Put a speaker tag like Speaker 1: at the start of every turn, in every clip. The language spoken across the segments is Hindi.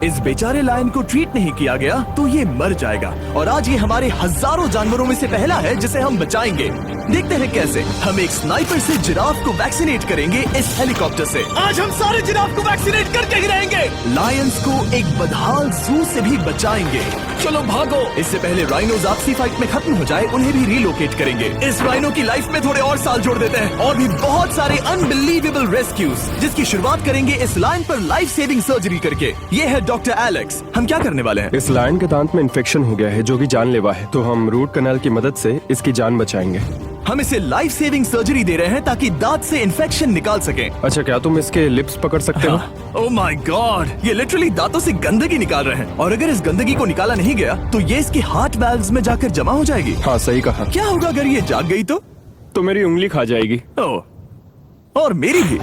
Speaker 1: इस बेचारे लायन को ट्रीट नहीं किया गया तो ये मर जाएगा और आज ये हमारे हजारों जानवरों में से पहला है जिसे हम बचाएंगे। देखते हैं कैसे। हम एक स्नाइपर से जिराफ को वैक्सीनेट करेंगे इस हेलीकॉप्टर से। आज हम सारे जिराफ को वैक्सीनेट करके ही रहेंगे। लायंस को एक बदहाल जू से भी बचाएंगे। चलो भागो। इससे पहले राइनोज आपसी फाइट में खत्म हो जाए उन्हें भी रिलोकेट करेंगे। इस राइनो की लाइफ में थोड़े और साल जोड़ देते हैं और भी बहुत सारे अनबिलीवेबल रेस्क्यूज जिसकी शुरुआत करेंगे इस लायन पर लाइफ सेविंग सर्जरी करके। ये है डॉक्टर एलेक्स। हम क्या करने वाले हैं?
Speaker 2: इस लायन के दांत में इन्फेक्शन हो गया है जो कि जानलेवा है, तो हम रूट कैनाल की मदद से इसकी जान बचाएंगे।
Speaker 1: हम इसे लाइफ सेविंग सर्जरी दे रहे हैं ताकि दांत से इन्फेक्शन निकाल सकें।
Speaker 2: अच्छा, क्या तुम इसके लिप्स पकड़ सकते हो?
Speaker 1: ओह माय गॉड, ये लिटरली दांतों से गंदगी निकाल रहे हैं और अगर इस गंदगी को निकाला नहीं गया तो ये इसके हार्ट वाल्व्स में जाकर जमा हो जाएगी।
Speaker 2: हाँ, सही कहा।
Speaker 1: क्या होगा अगर ये जाग गई तो
Speaker 2: मेरी उंगली खा जाएगी।
Speaker 1: ओह, और मेरी भी।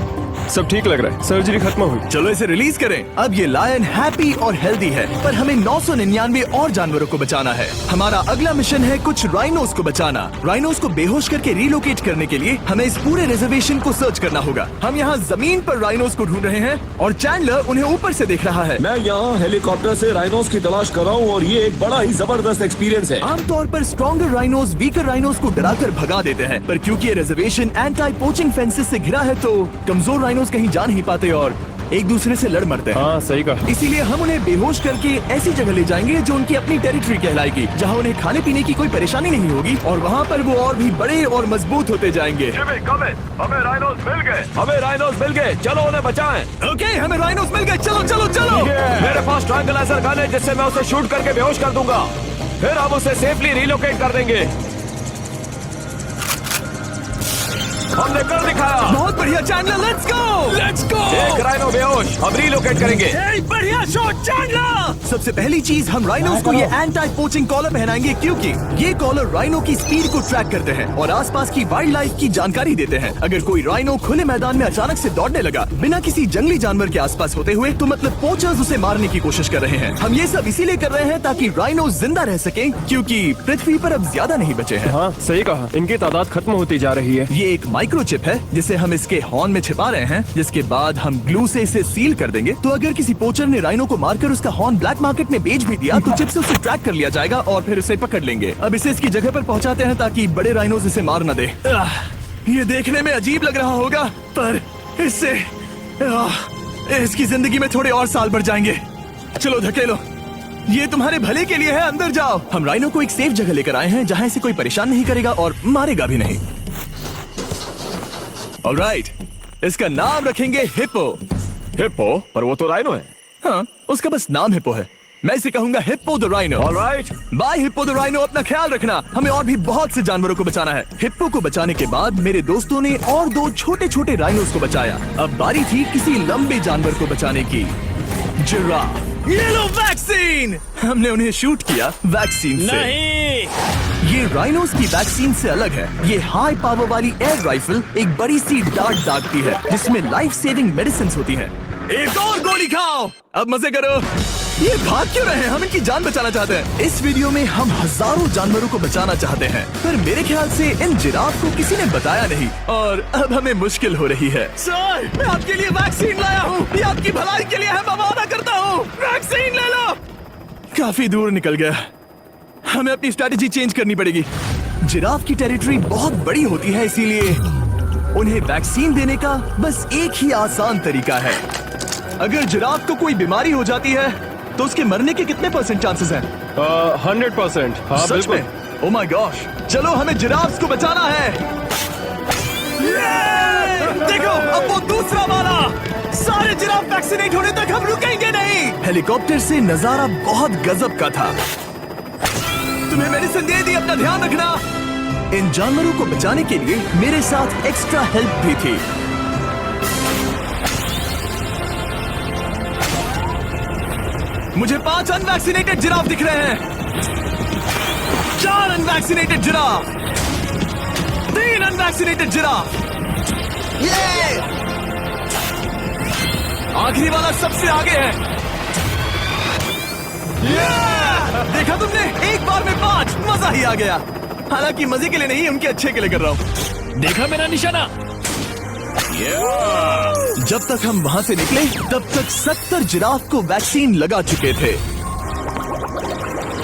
Speaker 2: सब ठीक लग रहा है, सर्जरी खत्म हुई।
Speaker 1: चलो इसे रिलीज करें। अब ये लायन हैप्पी और हेल्दी है, पर हमें 999 और जानवरों को बचाना है। हमारा अगला मिशन है कुछ राइनोस को बचाना। राइनोस को बेहोश करके रिलोकेट करने के लिए हमें इस पूरे रिजर्वेशन को सर्च करना होगा। हम यहाँ जमीन पर राइनोस को ढूंढ रहे हैं और चैंडलर उन्हें ऊपर से देख रहा है।
Speaker 3: मैं यहाँ हेलीकॉप्टर से राइनोस की तलाश कर रहा हूँ और ये एक बड़ा ही जबरदस्त एक्सपीरियंस है।
Speaker 1: आमतौर पर स्ट्रॉन्गर राइनोस वीकर राइनोस को डराकर भगा देते हैं, पर क्योंकि ये रिजर्वेशन एंटी पोचिंग फेंसेस से घिरा है तो कमजोर राइनोस कहीं जा नहीं पाते और एक दूसरे से लड़ मरते हैं।
Speaker 2: हाँ, सही कहा।
Speaker 1: इसीलिए हम उन्हें बेहोश करके ऐसी जगह ले जाएंगे जो उनकी अपनी टेरिटरी कहलाएगी, जहाँ उन्हें खाने पीने की कोई परेशानी नहीं होगी और वहाँ पर वो और भी बड़े और मजबूत होते जाएंगे।
Speaker 3: हमें राइनोस मिल गए। हमें राइनोस मिल गए, चलो उन्हें बचाएं।
Speaker 1: ओके, हमें राइनोस मिल गए। चलो चलो चलो।
Speaker 3: मेरे पास ट्रैंगलाइजर गन है जिससे मैं उसे शूट करके बेहोश कर दूंगा, फिर हम उसे सेफली रिलोकेट कर देंगे। हमने कर दिखाया।
Speaker 1: बहुत बढ़िया Chandler, let's go let's go.
Speaker 3: एक राइनो बेहोश, अब रिलोकेट करेंगे।
Speaker 1: बढ़िया शॉट चैंडलर। सबसे पहली चीज हम राइनोस को ये एंटी पोचिंग कॉलर पहनाएंगे क्योंकि ये कॉलर राइनो की स्पीड को ट्रैक करते हैं और आसपास की वाइल्ड लाइफ की जानकारी देते हैं। अगर कोई राइनो खुले मैदान में अचानक से दौड़ने लगा बिना किसी जंगली जानवर के आसपास होते हुए तो मतलब पोचर्स उसे मारने की कोशिश कर रहे हैं। हम ये सब इसीलिए कर रहे हैं ताकि राइनो जिंदा रह सके क्योंकि पृथ्वी पर अब ज्यादा नहीं बचे हैं।
Speaker 2: हाँ, सही कहा। इनकी तादाद खत्म होती जा रही है।
Speaker 1: ये एक माइक्रोचिप है जिसे हम इसके हॉर्न में छिपा रहे हैं, जिसके बाद हम ग्लू से इसे सील कर देंगे। तो अगर किसी पोचर ने राइनो को मारकर उसका हॉर्न ब्लैक मार्केट में बेच भी दिया तो चिप से उसे ट्रैक कर लिया जाएगा और फिर उसे पकड़ लेंगे। अब इसे इसकी जगह पर पहुंचाते हैं ताकि बड़े राइनोस इसे मार न दे। ये देखने में अजीब लग रहा होगा पर इससे इसकी जिंदगी में थोड़े और साल बढ़ जाएंगे। चलो धकेलो, ये तुम्हारे भले के लिए है, अंदर जाओ। हम राइनो को एक सेफ जगह लेकर आए हैं जहाँ इसे कोई परेशान नहीं करेगा और मारेगा भी नहीं। ऑलराइट, इसका नाम रखेंगे हिप्पो।
Speaker 3: हिप्पो? पर वो तो राइनो है।
Speaker 1: हाँ, उसका बस नाम हिप्पो है। मैं इसे कहूंगा hippo the rhino.
Speaker 3: Alright,
Speaker 1: bye hippo the rhino. अपना ख्याल रखना, हमें और भी बहुत से जानवरों को बचाना है। हिप्पो को बचाने के बाद मेरे दोस्तों ने और 2 छोटे छोटे राइनोस को बचाया। अब बारी थी किसी लंबे जानवर को बचाने की। जिराफ। ये लो वैक्सीन। हमने उन्हें शूट किया वैक्सीन से।
Speaker 4: नहीं,
Speaker 1: ये राइनोस की वैक्सीन से अलग है। ये हाई पावर वाली एयर राइफल एक बड़ी सी डार्ट दागती है जिसमें लाइफ सेविंग मेडिसिन होती है। एक और गोली खाओ, अब मजे करो। ये भाग क्यों रहे हैं? हम इनकी जान बचाना चाहते हैं। इस वीडियो में हम हजारों जानवरों को बचाना चाहते हैं, पर मेरे ख्याल से इन जिराफ को किसी ने बताया नहीं और अब हमें मुश्किल हो रही है। सर, मैं आपके लिए वैक्सीन लाया हूँ। ये आपकी भलाई के लिए है, मैं वादा करता हूँ। वैक्सीन ले लो। काफी दूर निकल गया, हमें अपनी स्ट्रेटेजी चेंज करनी पड़ेगी। जिराफ की टेरिटरी बहुत बड़ी होती है, इसीलिए उन्हें वैक्सीन देने का बस एक ही आसान तरीका है। अगर जिराफ को कोई बीमारी हो जाती है तो उसके मरने के कितने % चांसेस हैं?
Speaker 2: 100%। हाँ,
Speaker 1: सच
Speaker 2: बिल्कुल।
Speaker 1: में? ओह माय गॉश, चलो हमें जिराफ्स को बचाना है। देखो, अब वो दूसरा वाला। सारे जिराफ वैक्सीनेट होने तक हम रुकेंगे नहीं। हेलीकॉप्टर से नजारा बहुत गजब का था। तुम्हें मेडिसिन दे दी, अपना ध्यान रखना। इन जानवरों को बचाने के लिए मेरे साथ एक्स्ट्रा हेल्प भी थी। मुझे 5 अनवैक्सीनेटेड जिराफ दिख रहे हैं। 4 अनवैक्सीनेटेड जिराफ, 3 अनवैक्सीनेटेड जिराफ। ये आखिरी वाला सबसे आगे है। देखा तुमने, एक बार में 5। मजा ही आ गया। हालांकि मजे के लिए नहीं, उनके अच्छे के लिए कर रहा हूँ।
Speaker 4: देखा मेरा निशाना?
Speaker 1: जब तक हम वहाँ से निकले तब तक 70 जिराफ को वैक्सीन लगा चुके थे।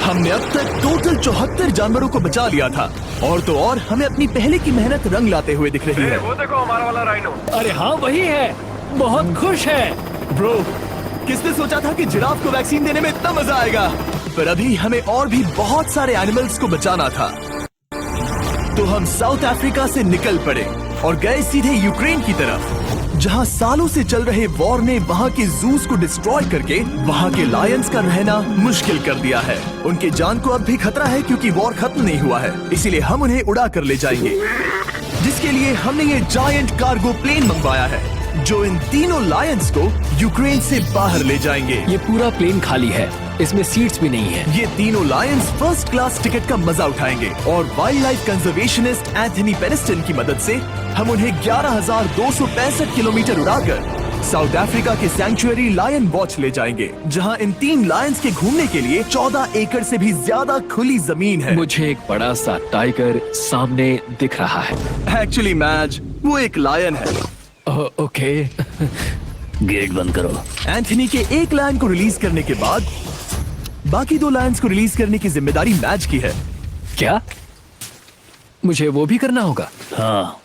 Speaker 1: हमने अब तक टोटल 74 जानवरों को बचा लिया था। और तो और हमें अपनी पहले की मेहनत रंग लाते हुए दिख रही है।
Speaker 3: वो देखो हमारा वाला राइनो।
Speaker 4: अरे हाँ वही है, बहुत खुश है।
Speaker 1: ब्रो, किसने सोचा था कि जिराफ को वैक्सीन देने में इतना मजा आएगा। पर अभी हमें और भी बहुत सारे एनिमल्स को बचाना था। तो हम साउथ अफ्रीका से निकल पड़े और गए सीधे यूक्रेन की तरफ, जहां सालों से चल रहे वॉर ने वहां के जूस को डिस्ट्रॉय करके वहां के लायंस का रहना मुश्किल कर दिया है। उनके जान को अब भी खतरा है क्योंकि वॉर खत्म नहीं हुआ है, इसीलिए हम उन्हें उड़ा कर ले जाएंगे। जिसके लिए हमने ये जायंट कार्गो प्लेन मंगवाया है जो इन तीनों लायंस को यूक्रेन से बाहर ले जाएंगे।
Speaker 4: ये पूरा प्लेन खाली है, इसमें सीट्स भी नहीं है।
Speaker 1: ये तीनों लायंस फर्स्ट क्लास टिकट का मजा उठाएंगे और वाइल्ड लाइफ कंजर्वेशनिस्ट एंथनी पेनिस्टन की मदद से हम उन्हें 11,265 किलोमीटर उड़ाकर साउथ अफ्रीका के सैंक्चुअरी लायन वॉच ले जाएंगे, जहां इन 3 लायंस के घूमने के लिए 14 एकड़ से भी ज्यादा खुली जमीन है।
Speaker 4: मुझे एक बड़ा सा टाइगर सामने दिख रहा है।
Speaker 1: एक्चुअली मैच वो एक लायन है।
Speaker 4: ओके
Speaker 5: गेट बंद करो।
Speaker 1: एंथनी के एक लायन को रिलीज करने के बाद बाकी 2 लायंस को रिलीज करने की जिम्मेदारी मैच की है।
Speaker 4: क्या मुझे वो भी करना होगा?
Speaker 5: हाँ,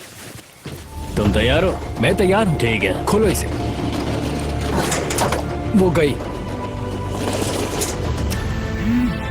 Speaker 5: तुम तैयार हो?
Speaker 4: मैं तैयार हूँ।
Speaker 5: ठीक है।
Speaker 4: खोलो इसे। वो गई।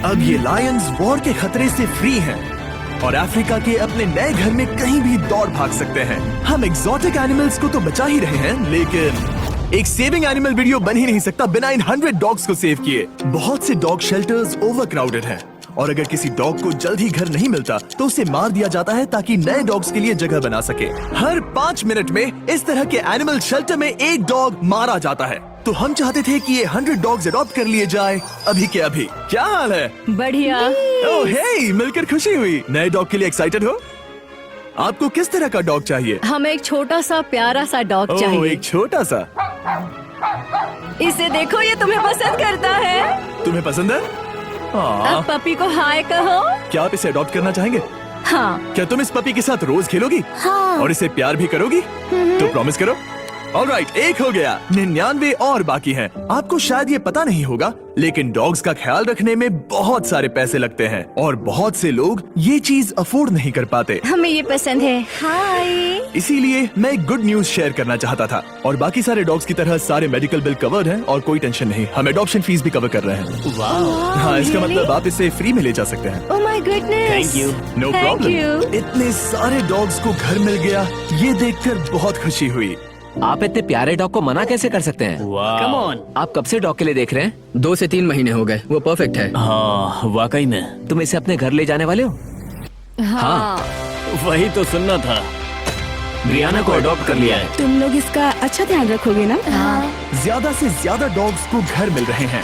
Speaker 1: अब ये लायंस वॉर के खतरे से फ्री हैं और अफ्रीका के अपने नए घर में कहीं भी दौड़ भाग सकते हैं। हम एग्जॉटिक एनिमल्स को तो बचा ही रहे हैं, लेकिन एक सेविंग एनिमल वीडियो बन ही नहीं सकता बिना इन 100 डॉग्स को सेव किए। बहुत से डॉग शेल्टर्स ओवरक्राउडेड हैं और अगर किसी डॉग को जल्द ही घर नहीं मिलता तो उसे मार दिया जाता है ताकि नए डॉग्स के लिए जगह बना सके। हर 5 मिनट में इस तरह के एनिमल शेल्टर में एक डॉग मारा जाता है। तो हम चाहते थे कि ये 100 डॉग्स अडॉप्ट कर लिए जाए अभी के अभी। क्या हाल है?
Speaker 6: बढ़िया।
Speaker 1: ओह हे, मिलकर खुशी हुई। नए डॉग के लिए एक्साइटेड हो? आपको किस तरह का डॉग चाहिए?
Speaker 6: हमें एक छोटा सा प्यारा सा डॉग
Speaker 1: ओह,
Speaker 6: चाहिए।
Speaker 1: एक छोटा सा।
Speaker 6: इसे देखो, ये तुम्हें पसंद करता है।
Speaker 1: तुम्हें पसंद है?
Speaker 6: अब पपी को हाय कहो।
Speaker 1: क्या आप इसे अडॉप्ट करना चाहेंगे?
Speaker 6: हाँ।
Speaker 1: क्या तुम इस पपी के साथ रोज खेलोगी?
Speaker 6: हाँ।
Speaker 1: और इसे प्यार भी करोगी? तो प्रॉमिस करो। ऑलराइट, एक हो गया। 99 और बाकी हैं। आपको शायद ये पता नहीं होगा, लेकिन डॉग्स का ख्याल रखने में बहुत सारे पैसे लगते हैं और बहुत से लोग ये चीज अफोर्ड नहीं कर पाते।
Speaker 6: हमें ये पसंद है। हाय।
Speaker 1: इसीलिए मैं एक गुड न्यूज शेयर करना चाहता था। और बाकी सारे डॉग्स की तरह सारे मेडिकल बिल कवर्ड हैं और कोई टेंशन नहीं। हम एडॉप्शन फीस भी कवर कर रहे हैं। हाँ, इसका मतलब आप इसे फ्री में ले जा सकते हैं।
Speaker 6: Oh my goodness.
Speaker 5: Thank you.
Speaker 1: No
Speaker 6: Thank
Speaker 1: problem.
Speaker 6: you.
Speaker 1: इतने सारे डॉग्स को घर मिल गया, ये देखकर बहुत खुशी हुई।
Speaker 7: आप इतने प्यारे डॉग को मना कैसे कर सकते हैं?
Speaker 5: Come on.
Speaker 7: आप कब से डॉग के लिए देख रहे हैं?
Speaker 8: 2 से 3 महीने हो गए, वो परफेक्ट है।
Speaker 5: हाँ, वाकई में।
Speaker 7: तुम इसे अपने घर ले जाने वाले हो?
Speaker 6: हाँ।
Speaker 5: वही तो सुनना था। ब्रियाना को अडॉप्ट कर लिया है।
Speaker 9: तुम लोग इसका अच्छा ध्यान रखोगे ना?
Speaker 6: हाँ।
Speaker 1: ज्यादा से ज्यादा डॉग्स को घर मिल रहे हैं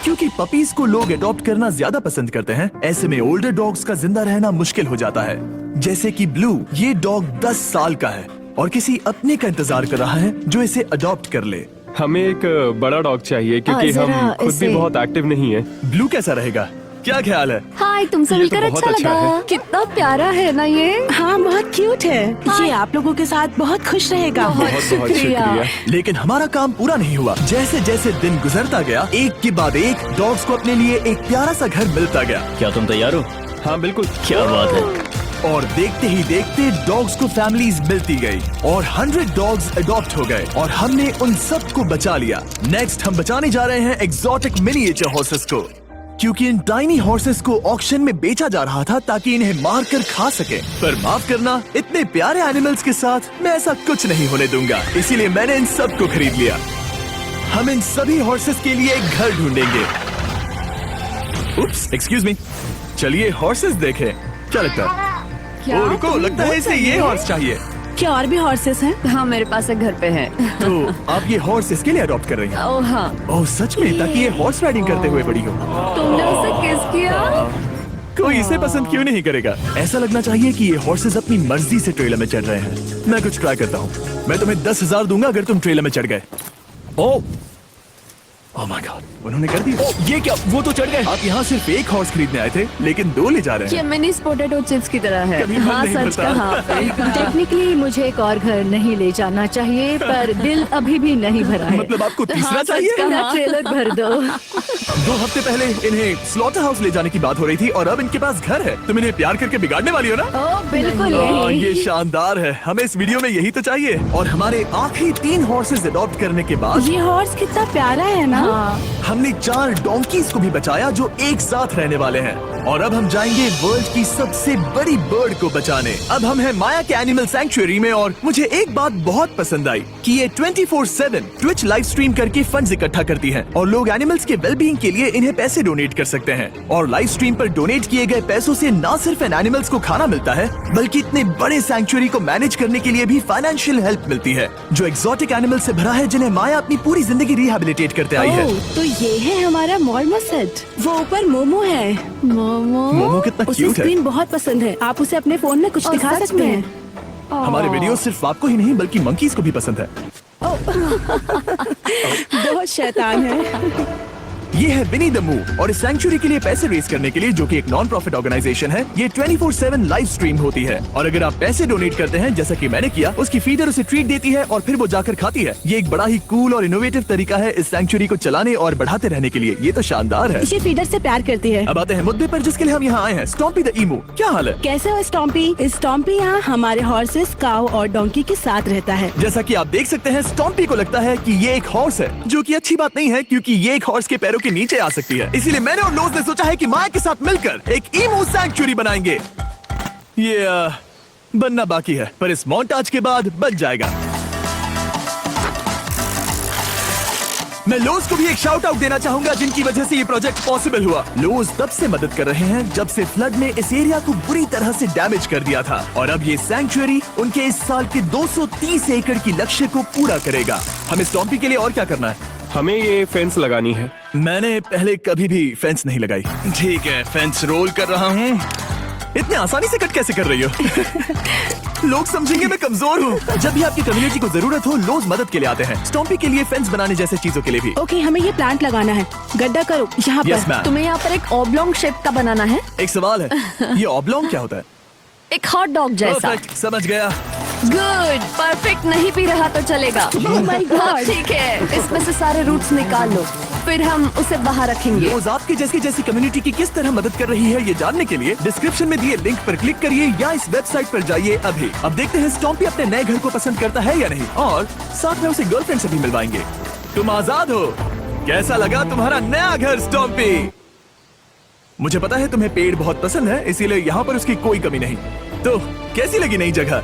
Speaker 1: क्योंकि पपीज को लोग अडॉप्ट करना ज्यादा पसंद करते हैं। ऐसे में ओल्डर डॉग्स का जिंदा रहना मुश्किल हो जाता है। जैसे कि ब्लू, ये डॉग 10 साल का है और किसी अपने का इंतजार कर रहा है जो इसे अडॉप्ट कर ले।
Speaker 2: हमें एक बड़ा डॉग चाहिए क्योंकि
Speaker 9: जरा
Speaker 2: हम खुद भी
Speaker 9: इसे-
Speaker 2: बहुत एक्टिव नहीं है।
Speaker 1: ब्लू कैसा रहेगा? क्या ख्याल है?
Speaker 6: हाय, तुमसे
Speaker 2: ये तो
Speaker 6: मिलकर
Speaker 2: बहुत
Speaker 6: अच्छा
Speaker 2: अच्छा
Speaker 6: लगा।
Speaker 2: है।
Speaker 6: कितना प्यारा है ना ये।
Speaker 9: हाँ, बहुत क्यूट है। ये आप लोगों के साथ बहुत खुश रहेगा।
Speaker 6: बहुत
Speaker 2: बहुत
Speaker 6: शुक्रिया।
Speaker 2: शुक्रिया।
Speaker 1: लेकिन हमारा काम पूरा नहीं हुआ। जैसे जैसे दिन गुजरता गया, एक के बाद एक डॉग्स को अपने लिए एक प्यारा सा घर मिलता गया।
Speaker 5: क्या तुम तैयार हो?
Speaker 2: हाँ बिल्कुल।
Speaker 5: क्या बात है।
Speaker 1: और देखते ही देखते डॉग्स को फैमिलीज मिलती गई और 100 डॉग्स अडॉप्ट हो गए और हमने उन सब को बचा लिया। नेक्स्ट हम बचाने जा रहे हैं एग्जॉटिक मिनिएचर हॉर्सेस को, क्योंकि इन टाइनी हॉर्सेस को ऑक्शन में बेचा जा रहा था ताकि इन्हें मार कर खा सके। पर माफ करना, इतने प्यारे एनिमल्स के साथ मैं ऐसा कुछ नहीं होने दूंगा। इसीलिए मैंने इन सब को खरीद लिया। हम इन सभी हॉर्सेस के लिए एक घर ढूंढेंगे। उप्स, एक्सक्यूज मी। चलिए हॉर्सेस देखें। क्या लगता है?
Speaker 6: क्या?
Speaker 1: ओ, रुको, लगता है इसे ये हॉर्स चाहिए।
Speaker 9: क्या और भी हॉर्सेस हैं?
Speaker 6: हाँ, मेरे पास एक घर पे है।
Speaker 1: तो आप ये हॉर्स इसके लिए अडॉप्ट कर रही हैं?
Speaker 6: ओह हाँ।
Speaker 1: ओह सच में? ताकि ये हॉर्स राइडिंग करते हुए बड़ी हो।
Speaker 6: तुमने उसे किस किया?
Speaker 1: कोई इसे पसंद क्यों नहीं करेगा? ऐसा लगना चाहिए कि ये हॉर्सेस अपनी मर्जी से ट्रेलर में चढ़ रहे हैं। मैं कुछ ट्राई करता हूँ। मैं तुम्हें 10,000 दूंगा अगर तुम ट्रेलर में चढ़ गए।
Speaker 4: ओह
Speaker 1: ओह माय गॉड, उन्होंने कर दिया।
Speaker 4: ये क्या, वो तो चढ़ गए।
Speaker 1: आप यहाँ सिर्फ एक हॉर्स खरीदने आए थे, लेकिन 2 ले जा रहे
Speaker 6: ये
Speaker 1: हैं।
Speaker 6: मिनी पोटैटो चिप्स की तरह है।
Speaker 1: कभी मन
Speaker 6: हाँ
Speaker 1: नहीं
Speaker 6: सच
Speaker 1: भरता।
Speaker 6: कहा।
Speaker 10: टेक्निकली मुझे एक और घर नहीं ले जाना चाहिए, पर दिल अभी भी नहीं भरा है।
Speaker 1: मतलब आपको तीसरा
Speaker 6: हाँ, सच
Speaker 1: चाहिए?
Speaker 6: कहा।
Speaker 10: मेरा ट्रेलर भर दो।
Speaker 1: 2 हफ्ते पहले इन्हें स्लॉटर हाउस ले जाने की बात हो रही थी और अब इनके पास घर है। तुम इन्हें प्यार करके बिगाड़ने वाली हो ना?
Speaker 10: ओह बिल्कुल
Speaker 1: हाँ,
Speaker 10: नहीं।
Speaker 1: ये शानदार है। हमें इस वीडियो में यही तो चाहिए। और हमारे आखिरी 3 हॉर्सेस अडॉप्ट करने के बाद
Speaker 9: ये हॉर्स कितना प्यारा है ना।
Speaker 1: हमने 4 डोंकीज को भी बचाया जो एक साथ रहने वाले हैं। और अब हम जाएंगे वर्ल्ड की सबसे बड़ी बर्ड को बचाने। अब हम हैं माया के एनिमल सैंक्चुअरी में और मुझे एक बात बहुत पसंद आई कि ये 24/7 ट्विच लाइव स्ट्रीम करके फंड्स इकट्ठा करती है और लोग एनिमल्स के वेलबींग के लिए इन्हें पैसे डोनेट कर सकते हैं। और लाइव स्ट्रीम पर डोनेट किए गए पैसों से न सिर्फ इन एनिमल्स को खाना मिलता है, बल्कि इतने बड़े सैंक्चुअरी को मैनेज करने के लिए भी फाइनेंशियल हेल्प मिलती है, जो एक्सोटिक एनिमल से भरा है जिन्हें माया अपनी पूरी जिंदगी रिहेबिलिटेट करते आई है।
Speaker 9: ओह, तो ये है हमारा मॉर्मो सेट। वो ऊपर मोमो है।
Speaker 1: मोमो कितना
Speaker 9: उसे
Speaker 1: क्यूट है।
Speaker 9: स्क्रीन बहुत पसंद है। आप उसे अपने फोन में कुछ
Speaker 6: ओह,
Speaker 9: दिखा
Speaker 6: सच
Speaker 9: सकते
Speaker 6: में?
Speaker 9: हैं।
Speaker 1: हमारे वीडियो सिर्फ आपको ही नहीं बल्कि मंकीज को भी पसंद है।
Speaker 9: बहुत शैतान है।
Speaker 1: ये है विनी द मू और इस सैंक्चुअरी के लिए पैसे रेज करने के लिए, जो कि एक नॉन प्रॉफिट ऑर्गेनाइजेशन है, ये 24/7 लाइव स्ट्रीम होती है। और अगर आप पैसे डोनेट करते हैं जैसा कि मैंने किया, उसकी फीडर उसे ट्रीट देती है और फिर वो जाकर खाती है। ये एक बड़ा ही कूल और इनोवेटिव तरीका है इस सैंक्चुअरी को चलाने और बढ़ाते रहने के लिए। ये तो शानदार है।
Speaker 9: ये फीडर से प्यार करती है।
Speaker 1: अब आते हैं मुद्दे पर जिसके लिए हम यहाँ आए हैं, स्टॉम्पी द ईमू। क्या हाल है?
Speaker 9: कैसे हो स्टॉम्पी? स्टॉम्पी यहाँ हमारे हॉर्सेस, काऊ और डोंकी के साथ रहता है।
Speaker 1: जैसा कि आप देख सकते हैं, स्टॉम्पी को लगता है कि ये एक हॉर्स है, जो कि अच्छी बात नहीं है क्योंकि ये एक हॉर्स के पैरों के नीचे आ सकती है। इसीलिए मैंने और लोज ने सोचा है कि माया के साथ मिलकर एक ईमू सैंक्चुअरी बनाएंगे। ये बनना बाकी है, पर इस मोंटाज के बाद बन जाएगा। मैं लोज को भी एक शाउट आउट देना चाहूंगा जिनकी वजह से ये प्रोजेक्ट पॉसिबल हुआ। लोज तब से मदद कर रहे हैं जब से फ्लड ने इस एरिया को बुरी तरह से डैमेज कर दिया था, और अब ये सैंक्चुअरी उनके इस साल के 230 एकड़ की लक्ष्य को पूरा करेगा। हमें स्टॉम्पी के लिए और क्या करना है?
Speaker 2: हमें ये फेंस लगानी है।
Speaker 1: मैंने पहले कभी भी फेंस नहीं लगाई। ठीक है, फेंस रोल कर रहा हूँ। इतने आसानी से कट कैसे कर रही हो? लोग समझेंगे मैं कमजोर हूँ। जब भी आपकी कम्युनिटी को जरूरत हो, लोग मदद के लिए आते हैं। स्टॉम्पी के लिए फेंस बनाने जैसे चीजों के लिए भी।
Speaker 9: ओके, हमें ये प्लांट लगाना है। गड्ढा करो यहाँ
Speaker 1: यस
Speaker 9: पर।
Speaker 1: मैम।
Speaker 6: तुम्हें यहाँ पर एक ऑब्लोंग शेप का बनाना है,
Speaker 1: एक सवाल है, ये ऑब्लोंग क्या होता है?
Speaker 6: एक हॉट डॉग जैसा।
Speaker 1: परफेक्ट, समझ गया।
Speaker 6: गुड, परफेक्ट नहीं पी रहा तो चलेगा।
Speaker 9: Oh my God.
Speaker 6: ठीक है, इसमें से सारे रूट्स निकाल लो, फिर हम उसे बाहर रखेंगे।
Speaker 1: रोज आपकी जैसी कम्युनिटी की किस तरह मदद कर रही है, ये जानने के लिए डिस्क्रिप्शन में दिए लिंक पर क्लिक करिए या इस वेबसाइट पर जाइए अभी। अब देखते हैं स्टॉम्पी अपने नए घर को पसंद करता है या नहीं, और साथ में उसे गर्लफ्रेंड से भी मिलवाएंगे। तुम आजाद हो। कैसा लगा तुम्हारा नया घर स्टॉम्पी? मुझे पता है तुम्हें पेड़ बहुत पसंद है, इसीलिए यहाँ पर उसकी कोई कमी नहीं। तो कैसी लगी नई जगह?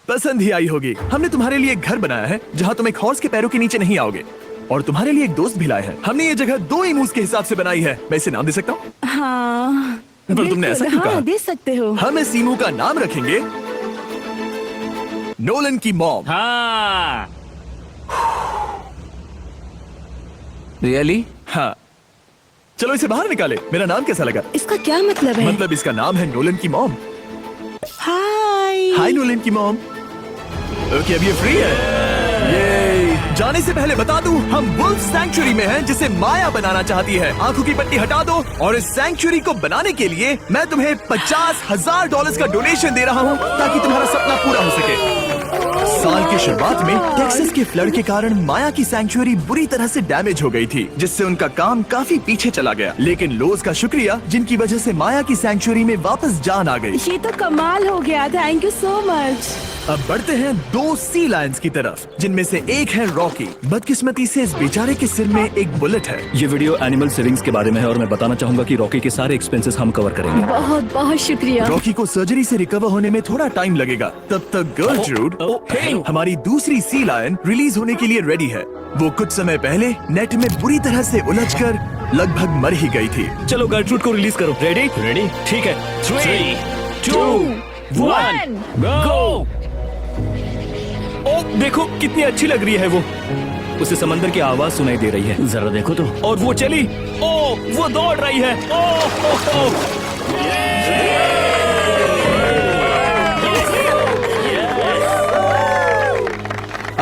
Speaker 1: पसंद ही आई होगी। हमने तुम्हारे लिए एक घर बनाया है जहाँ तुम एक हॉर्स के पैरों के नीचे नहीं आओगे, और तुम्हारे लिए एक दोस्त भी लाया है। हमने ये जगह 2 ईमूस के हिसाब से बनाई है। मैं इसे नाम दे सकता हूँ?
Speaker 9: हाँ,
Speaker 1: पर तुमने ऐसा क्यों
Speaker 9: हाँ,
Speaker 1: कहा?
Speaker 9: दे सकते हो।
Speaker 1: हम इस ईमू का नाम रखेंगे नोलन की मॉम।
Speaker 5: हाँ
Speaker 7: रियली?
Speaker 1: हाँ, चलो इसे बाहर निकाले। मेरा नाम कैसा लगा?
Speaker 9: इसका क्या मतलब है?
Speaker 1: मतलब इसका नाम है नोलन की मॉम।
Speaker 9: हाय।
Speaker 1: हाय नोलन की मॉम। ओके, अब ये फ्री है। ये जाने से पहले बता दूं, हम वुल्फ सैंक्चुअरी में हैं जिसे माया बनाना चाहती है। आंखों की पट्टी हटा दो, और इस सैंक्चुअरी को बनाने के लिए मैं तुम्हें $50,000 का डोनेशन दे रहा हूं ताकि तुम्हारा सपना पूरा हो सके। साल की शुरुआत में टेक्सास के फ्लड के कारण माया की सैंक्चुअरी बुरी तरह से डैमेज हो गई थी, जिससे उनका काम काफी पीछे चला गया। लेकिन लोज का शुक्रिया, जिनकी वजह से माया की सैंक्चुअरी में वापस जान आ गई।
Speaker 9: ये तो कमाल हो गया। Thank you so much.
Speaker 1: अब बढ़ते हैं 2 सी लायंस की तरफ, जिनमें से एक है रॉकी। बदकिस्मती से इस बेचारे के सिर में एक बुलेट है।
Speaker 5: ये वीडियो एनिमल सेविंग्स के बारे में है और मैं बताना चाहूंगा कि रॉकी के सारे एक्सपेंसेस हम कवर करेंगे।
Speaker 10: बहुत बहुत शुक्रिया।
Speaker 1: रॉकी को सर्जरी से रिकवर होने में थोड़ा टाइम लगेगा। तब तक गर्लट्रूड, हमारी दूसरी सी लायन, रिलीज होने के लिए रेडी है। वो कुछ समय पहले नेट में बुरी तरह से उलझकर लगभग मर ही गई थी।
Speaker 5: चलो गर्लफ्रूड को रिलीज करो। रेडी? रेडी, ठीक है। 3, 2, 1, गो। ओ देखो कितनी अच्छी लग रही है वो। उसे समंदर की आवाज सुनाई दे रही है। जरा देखो तो। और वो चली। ओ वो दौड़ रही है। ओ।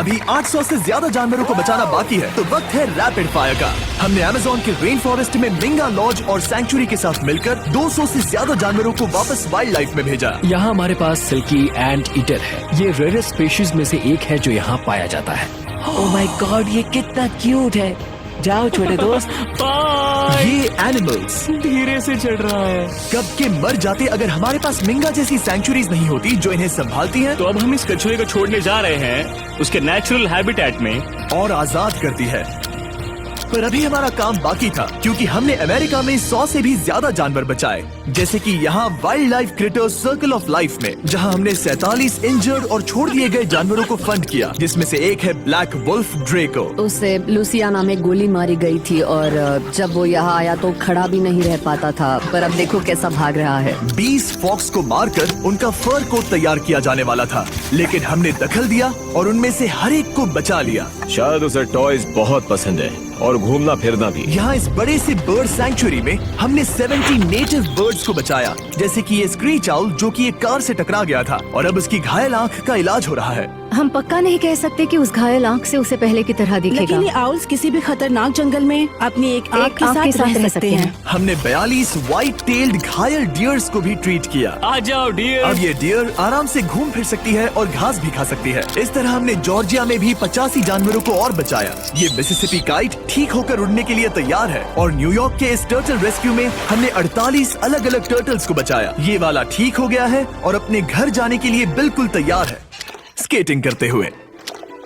Speaker 1: अभी 800 से ज्यादा जानवरों को बचाना बाकी है, तो वक्त है रैपिड फायर का। हमने अमेज़न के रेन फॉरेस्ट में मिंगा लॉज और सैंक्चुरी के साथ मिलकर 200 से ज्यादा जानवरों को वापस वाइल्ड लाइफ में भेजा।
Speaker 4: यहाँ हमारे पास सिल्की एंट ईटर है। ये रेयरेस्ट स्पीशीज में से एक है जो यहाँ पाया जाता है।
Speaker 7: ओह माय गॉड, ये कितना क्यूट है। जाओ छोटे दोस्त।
Speaker 1: ये एनिमल्स
Speaker 5: धीरे से चढ़ रहा है।
Speaker 1: कब के मर जाते अगर हमारे पास मिंगा जैसी सैंक्चुरीज नहीं होती जो इन्हें संभालती हैं
Speaker 5: तो अब हम इस कछुए को छोड़ने जा रहे हैं उसके नेचुरल हैबिटेट में
Speaker 1: और आजाद करती है। पर अभी हमारा काम बाकी था, क्योंकि हमने अमेरिका में 100 से भी ज्यादा जानवर बचाए, जैसे कि यहाँ wild life critters circle of life में, जहाँ हमने 47 इंजर्ड और छोड़ दिए गए जानवरों को फंड किया, जिसमें से एक है ब्लैक वुल्फ ड्रेको।
Speaker 6: उसे लुसियाना में गोली मारी गई थी और जब वो यहाँ आया तो खड़ा भी नहीं रह पाता था, पर अब देखो कैसा भाग रहा है।
Speaker 1: 20 फॉक्स को मारकर उनका फर कोट तैयार किया जाने वाला था, लेकिन हमने दखल दिया और उनमें से हर एक को बचा लिया।
Speaker 3: शायद उसे टॉयज बहुत पसंद है और घूमना फिरना भी।
Speaker 1: यहाँ इस बड़े से बर्ड सैंक्चुरी में हमने 70 नेटिव बर्ड्स को बचाया, जैसे कि ये स्क्रीच आउल जो कि एक कार से टकरा गया था और अब उसकी घायल आंख का इलाज हो रहा है।
Speaker 10: हम पक्का नहीं कह सकते कि उस घायल आंख से उसे पहले की तरह दिखेगा।
Speaker 9: लेकिन ये आउल्स किसी भी खतरनाक जंगल में अपनी एक आंख के साथ रह सकते हैं।
Speaker 1: हमने 42 व्हाइट टेल्ड घायल डियर्स को भी ट्रीट किया।
Speaker 5: आ जाओ डियर।
Speaker 1: अब ये डियर आराम से घूम फिर सकती है और घास भी खा सकती है। इस तरह हमने जॉर्जिया में भी 85 जानवरों को और बचाया। ये मिसिसिपी काइट ठीक होकर उड़ने के लिए तैयार है और न्यूयॉर्क के इस टर्टल रेस्क्यू में हमने 48 अलग अलग टर्टल्स को बचाया। ये वाला ठीक हो गया है और अपने घर जाने के लिए बिल्कुल तैयार है स्केटिंग करते हुए।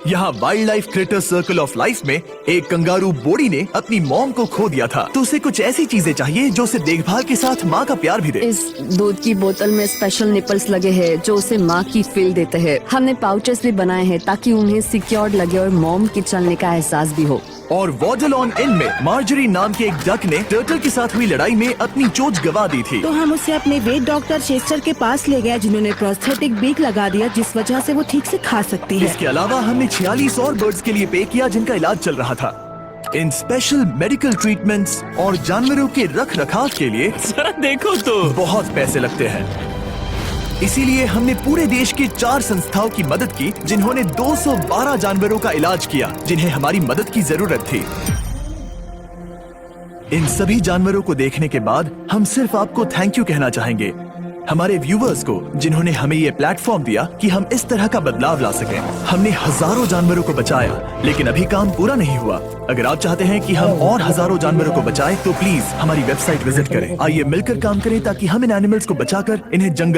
Speaker 1: यहाँ wild life critter circle of life में एक कंगारू बोडी ने अपनी मॉम को खो दिया था, तो उसे कुछ ऐसी चीजें चाहिए जो उसे देखभाल के साथ माँ का प्यार भी दे।
Speaker 6: इस दूध की बोतल में स्पेशल निपल्स लगे हैं जो उसे माँ की फील देते हैं। हमने पाउचेस भी बनाए हैं ताकि उन्हें सिक्योर्ड लगे और मॉम के चलने का एहसास भी हो।
Speaker 1: और वॉडल ऑन इन में मार्जरी नाम के एक डक ने टर्टल के साथ हुई लड़ाई में अपनी चोंच गवा दी थी,
Speaker 9: तो हम उसे अपने वेट डॉक्टर चेस्टर के पास ले गए, जिन्होंने प्रोस्थेटिक बीक लगा दिया जिस वजह से वो ठीक से खा सकती है।
Speaker 1: इसके अलावा हमने 46 और बर्ड्स के लिए पे किया जिनका इलाज चल रहा था। इन स्पेशल मेडिकल ट्रीटमेंट्स और जानवरों के रख रखाव के लिए
Speaker 5: जरा देखो तो
Speaker 1: बहुत पैसे लगते हैं। इसीलिए हमने पूरे देश की 4 संस्थाओं की मदद की जिन्होंने 212 जानवरों का इलाज किया जिन्हें हमारी मदद की जरूरत थी। इन सभी जानवरों को देखने के बाद हम सिर्फ आपको थैंक यू कहना चाहेंगे, हमारे व्यूवर्स को जिन्होंने हमें ये प्लेटफॉर्म दिया कि हम इस तरह का बदलाव ला सकें। हमने हजारों जानवरों को बचाया, लेकिन अभी काम पूरा नहीं हुआ। अगर आप चाहते हैं कि हम और हजारों जानवरों को बचाएं, तो प्लीज हमारी वेबसाइट विजिट करें। आइए मिलकर काम करें ताकि हम इन एनिमल्स को बचाकर इन्हें जंगल